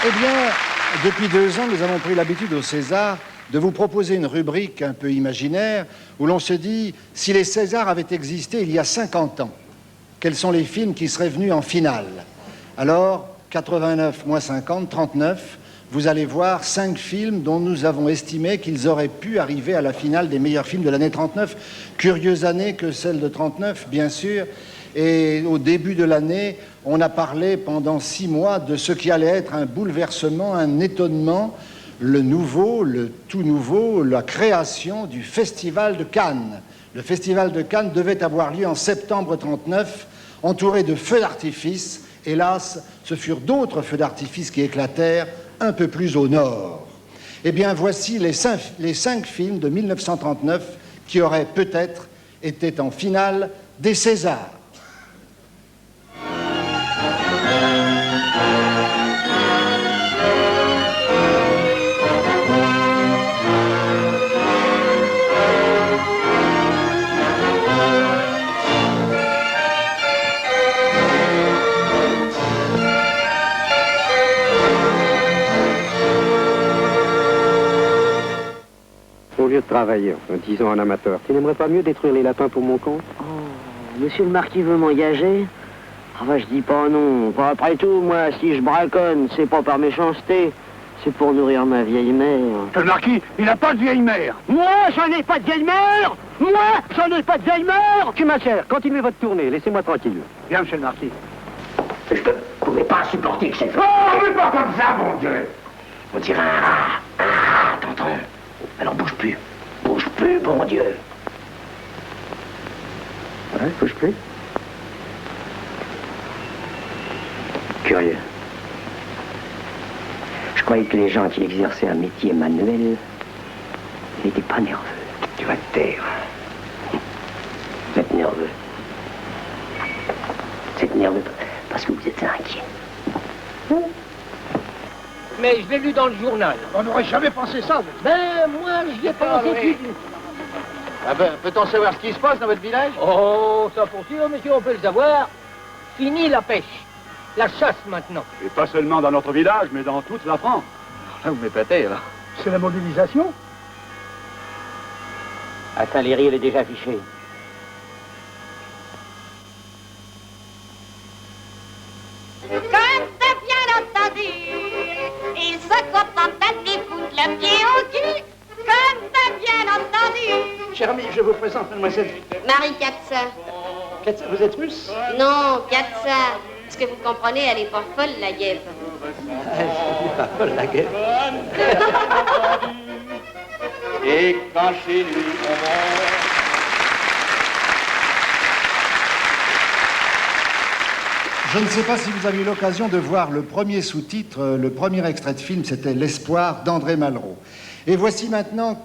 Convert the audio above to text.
Eh bien, depuis 2 ans, nous avons pris l'habitude au César de vous proposer une rubrique un peu imaginaire où l'on se dit, si les Césars avaient existé il y a 50 ans, quels sont les films qui seraient venus en finale? Alors, 89 moins 50, 39, vous allez voir 5 films dont nous avons estimé qu'ils auraient pu arriver à la finale des meilleurs films de l'année 39. Curieuse année que celle de 39, bien sûr. Et au début de l'année, on a parlé pendant 6 mois de ce qui allait être un bouleversement, un étonnement, le nouveau, le tout nouveau, la création du Festival de Cannes. Le Festival de Cannes devait avoir lieu en septembre 39, entouré de feux d'artifice. Hélas, ce furent d'autres feux d'artifice qui éclatèrent un peu plus au nord. Eh bien, voici les 5 films de 1939 qui auraient peut-être été en finale des Césars. Au lieu de travailler, disons un amateur, tu n'aimerais pas mieux détruire les lapins pour mon compte? Oh, monsieur le marquis veut m'engager? Ah bah je dis pas non. Bah, après tout, moi, si je braconne, c'est pas par méchanceté, c'est pour nourrir ma vieille mère. Monsieur le marquis, il n'a pas de vieille mère. Moi, j'en ai pas de vieille mère! Moi, j'en ai pas de vieille mère! Tu ma chère, continuez votre tournée, laissez-moi tranquille. Bien, monsieur le marquis. Je ne pouvais pas supporter que c'est... Oh, mais pas comme ça, mon Dieu. On dirait un rat, t'entends? Alors bouge plus, bon Dieu. Ouais, bouge plus. Curieux. Je croyais que les gens qui exerçaient un métier manuel n'étaient pas nerveux. Tu vas te taire. Vous êtes nerveux. Vous êtes nerveux parce que vous êtes inquiet. Mais je l'ai lu dans le journal. On n'aurait jamais pensé ça. Ben, moi, j'y ai pensé oui. plus. Ah ben, peut-on savoir ce qui se passe dans votre village? Oh, ça pour sûr, monsieur, on peut le savoir. Fini la pêche. La chasse, maintenant. Et pas seulement dans notre village, mais dans toute la France. Là, vous m'épatez, là. C'est la mobilisation? À Saint-Léry, elle est déjà affichée. Comme t'as bien entendu, ils se contentent d'aller foutre le pied au cul. Comme t'as bien entendu. Cher ami, je vous présente mademoiselle. Marie Katsa. Vous êtes russe? Non, Katsa. Est-ce que vous comprenez, elle est pas folle, la guêpe. La guerre. Et quand chez lui on va... Je ne sais pas si vous avez eu l'occasion de voir le premier sous-titre, le premier extrait de film, c'était L'espoir d'André Malraux. Et voici maintenant